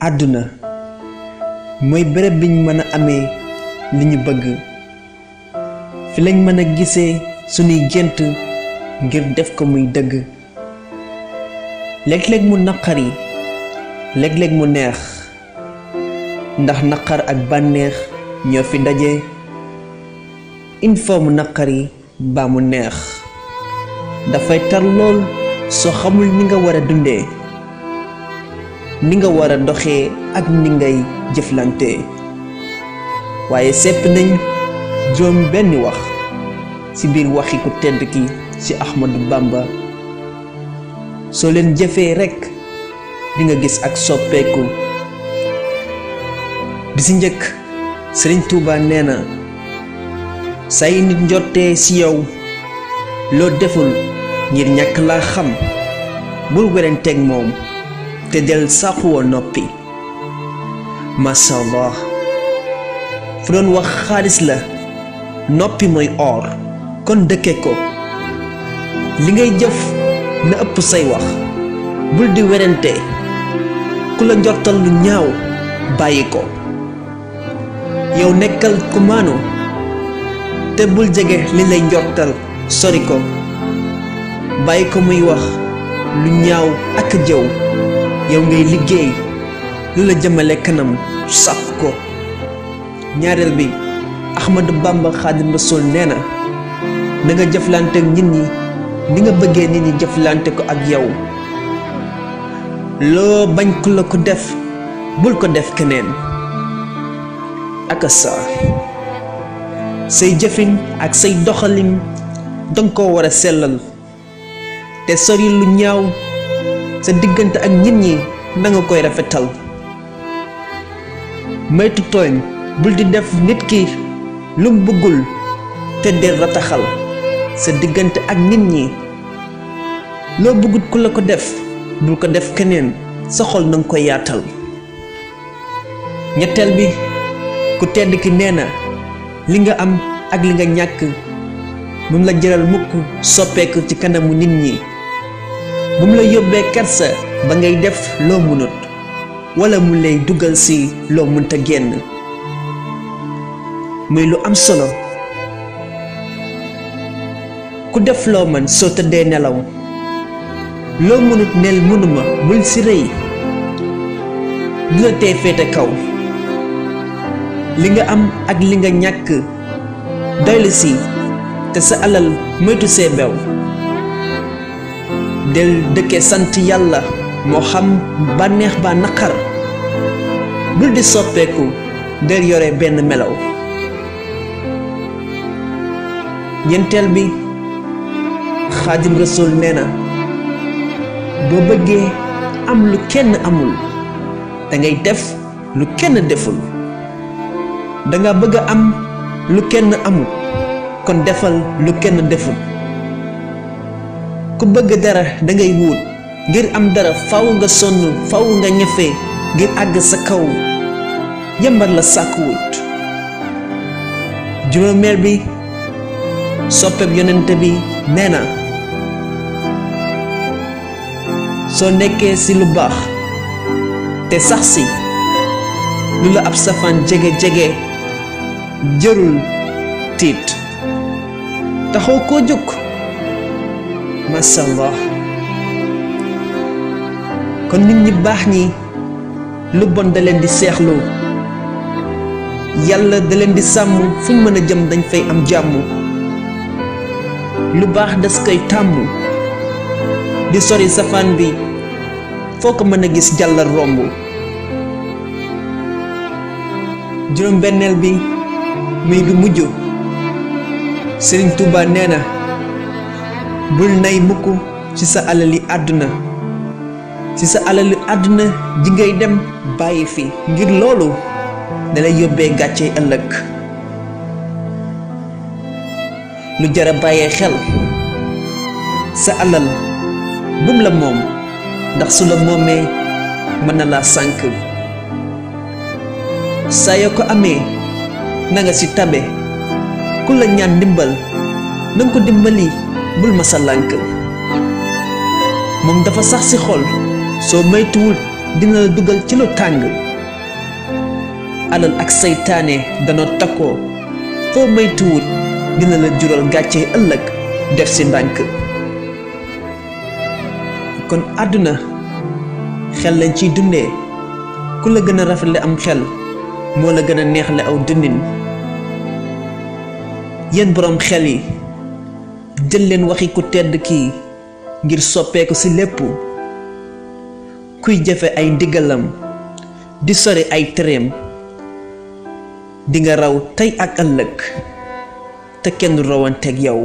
àdduna mooy bërëb biñ mën a amee li ñu bëgg fi lañ mën a gisee sunuy gént ngir def ko muy dëgg léeg-léeg mu naqari léeg-léeg mu neex ndax naqar ak bànneex ñoo fi daje une fois mu naqari baa mu neex dafay tar lool soo xamul ni nga war a dundee ni nga war a doxee ak ni ngay jëflante waaye sepp nañ juróom benni wax ci biir waxi ku tedd ki ci Ahmadou Bamba soo leen jëfee rekk di nga gis ak soppeeku bi ci njëkk Sëriñ Tuuba nee na say nit njottee ci yow loo deful ngir ñàkk laa xam bul werenteeg moom te del sàquwoo noppi masha Allah fu doon wax xaalis la noppi mooy or kon dëkke ko li ngay jëf na ëpp say wax bul di werante ku la njortal lu ñaaw bàyyi ko yow nekkal ku maanu te bul jege li lay njortal sori ko bàyyi ko muy wax lu ñaaw ak jëw yow ngay liggéey lu la jëmale kanam sàkk ko ñaareel bi Ahmadou Bamba Xaadimu Rasuul nee na nga jëflante ak nit ñi ni nga bëggee nit ñi jëflante ko ak yow loo bañ ku la ko def bul ko def keneen ak sa say jëfin ak say doxalin danga ko war a sellal te sori lu ñaaw sa diggante ak nit ñi na nga koy rafetal moytu tooñ bul di def nit ki lu mu bëggul te del rataxal sa diggante ak nit ñi loo bëggut ku la ko def bul ko def keneen sa xol na nga koy yaatal ñetteel bi ku tedd ki nee na li nga am ak li nga ñàkk moom la jëral mukk soppeeku ci kanamu nit ñi bu mu la yóbbee kersa ba ngay def loo mënut wala mu lay dugal ci loo mënta génn muy lu am solo ku def loo man soo tëddee nelaw loo mënut neel mënuma bul ci rëy du la tee féete kaw li nga am ak li nga ñàkk doylu ci te sa alal moytu see bew del dëkke sant yàlla moo xam bànneex ba naqar bul di soppeeku del yore benn melaw ñeenteel bi Xaadim Rasuul nee na boo bëggee am lu kenn amul dangay def lu kenn deful danga bëgg a am lu kenn amul kon defal lu kenn deful ku bëgg dara dangay wut ngir am dara faw nga sonn faw nga ñafe ngir àgg sa kaw yambar la sàkk wut juróomeel bi soppeb yonente bi nee na soo nekkee ci lu baax te sax ci lu la ab safaan jege-jege jërul tiit taxaw koo jóg masha Allah kon nit ñi baax ñi lu bon da leen di seexlu yàlla da leen di sàmm fuñ mën a jëm dañ fay am jàmm lu baax das koy tàmm di sori safaan bi foo ko mën a gis jàllal romb juróom benneel bi muy bi mujj Sëriñ Tuuba nee na bul nay mukk ci sa alali àdduna ci sa alali àdduna ji ngay dem bàyyi fi ngir loolu dalay yóbbee gàcce ëllëg lu jara bàyyee xel sa alal bum la moom ndax su la moomee mën na laa sànk saa yoo ko amee na nga ci tabe ku la ñaan ndimbal na nga ko dimbali bul ma sa lànk moom dafa sax ci xol soo moytuwul dina la dugal ci lu tàng alal ak saytaane danoo takkoo foo maytuwut dina la jural gàcce ëllëg def si ndànk kon àdduna xel lañ ciy dundee ku la gën a rafetle am xel moo la gën a neexle aw dundin yéen boroom xel yi jël leen waxi ku tedd kii ngir soppeeku ci lépp kuy jëfe ay ndigalam di sori ay tereem di nga raw tey ak ëllëg te kenn du rawanteeg yow